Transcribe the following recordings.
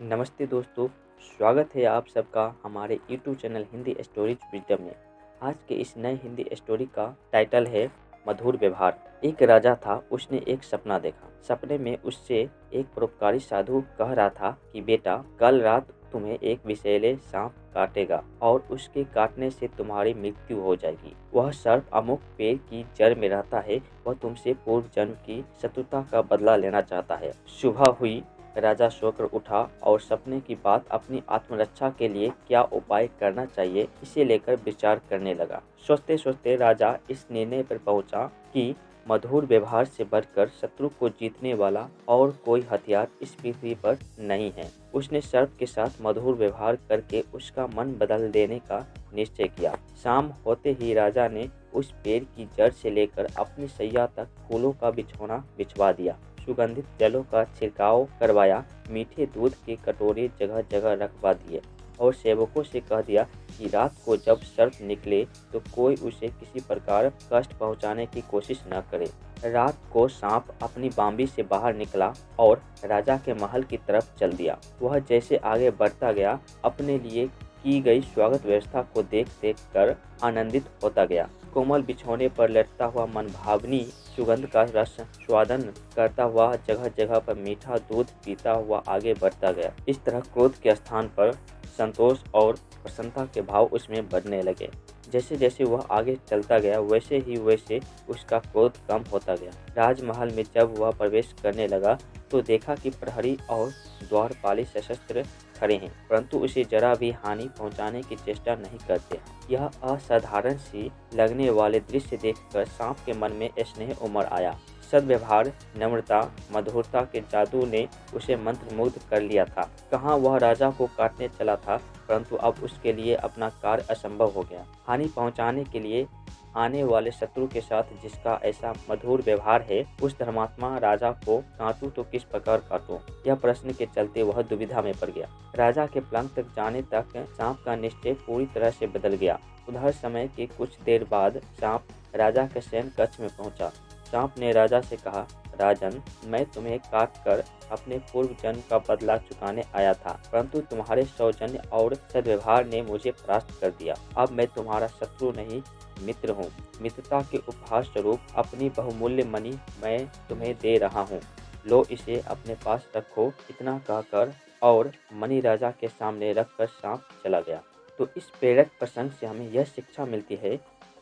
नमस्ते दोस्तों, स्वागत है आप सबका हमारे YouTube channel Hindi stories wisdom में। आज के इस नए हिंदी स्टोरी का टाइटल है मधुर व्यवहार। एक राजा था, उसने एक सपना देखा। सपने में उससे एक परोपकारी साधु कह रहा था कि बेटा, कल रात तुम्हें एक विषैले सांप काटेगा और उसके काटने से तुम्हारी मृत्यु हो जाएगी। वह सर्प अमुक पेड़ की जड़ में रहता है। वह तुमसे पूर्व जन्म की शत्रुता का बदला लेना चाहता है। सुबह हुई, राजा सोकर उठा और सपने की बात अपनी आत्मरक्षा के लिए क्या उपाय करना चाहिए इसे लेकर विचार करने लगा। सोचते सोचते राजा इस निर्णय पर पहुंचा कि मधुर व्यवहार से बढ़कर शत्रु को जीतने वाला और कोई हथियार इस पृथ्वी पर नहीं है। उसने सर्प के साथ मधुर व्यवहार करके उसका मन बदल देने का निश्चय किया। शाम होते ही राजा ने उस पेड़ की जड़ से लेकर अपनी सैया तक फूलों का बिछौना बिछवा दिया, सुगंधित जलों का छिड़काव करवाया, मीठे दूध के कटोरे जगह जगह रखवा दिए और सेवकों से कह दिया कि रात को जब सर्प निकले तो कोई उसे किसी प्रकार कष्ट पहुंचाने की कोशिश न करे। रात को सांप अपनी बांबी से बाहर निकला और राजा के महल की तरफ चल दिया। वह जैसे आगे बढ़ता गया, अपने लिए की गई स्वागत व्यवस्था को देख देख कर आनंदित होता गया। कोमल बिछौने पर लेटता हुआ मनभावनी सुगंध का रस स्वादन करता हुआ जगह जगह पर मीठा दूध पीता हुआ आगे बढ़ता गया। इस तरह क्रोध के स्थान पर संतोष और प्रसन्नता के भाव उसमें बढ़ने लगे। जैसे जैसे वह आगे चलता गया वैसे ही वैसे उसका क्रोध कम होता गया। राजमहल में जब वह प्रवेश करने लगा तो देखा कि प्रहरी और द्वारपाली सशस्त्र खड़े हैं, परंतु उसे जरा भी हानि पहुंचाने की चेष्टा नहीं करते। यह असाधारण सी लगने वाले दृश्य देखकर सांप के मन में स्नेह उमड़ आया। सद्व्यवहार, नम्रता, मधुरता के जादू ने उसे मंत्रमुग्ध कर लिया था। कहाँ वह राजा को काटने चला था, परंतु अब उसके लिए अपना कार्य असंभव हो गया। हानि पहुंचाने के लिए आने वाले शत्रु के साथ जिसका ऐसा मधुर व्यवहार है, उस धर्मात्मा राजा को काटूं तो किस प्रकार काटूं, यह प्रश्न के चलते वह दुविधा में पड़ गया। राजा के पलंग तक जाने तक सांप का निश्चय पूरी तरह से बदल गया। उधर समय के कुछ देर बाद सांप राजा के शयन कक्ष में पहुंचा। सांप ने राजा से कहा, राजन, मैं तुम्हें काट कर अपने पूर्व जन्म का बदला चुकाने आया था, परंतु तुम्हारे सौजन्य और सद्व्यवहार ने मुझे परास्त कर दिया। अब मैं तुम्हारा शत्रु नहीं, मित्र हूँ। मित्रता के उपहार स्वरूप अपनी बहुमूल्य मणि मैं तुम्हें दे रहा हूँ। लो, इसे अपने पास रखो। इतना कहकर और मणि राजा के सामने रखकर सांप चला गया। तो इस प्रेरक प्रसंग से हमें यह शिक्षा मिलती है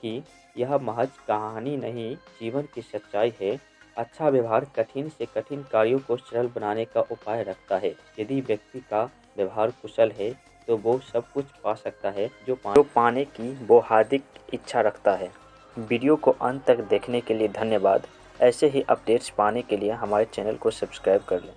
कि यह महज कहानी नहीं, जीवन की सच्चाई है। अच्छा व्यवहार कठिन से कठिन कार्यों को सरल बनाने का उपाय रखता है। यदि व्यक्ति का व्यवहार कुशल है तो वो सब कुछ पा सकता है जो पाने की वो हार्दिक इच्छा रखता है। वीडियो को अंत तक देखने के लिए धन्यवाद। ऐसे ही अपडेट्स पाने के लिए हमारे चैनल को सब्सक्राइब कर लें।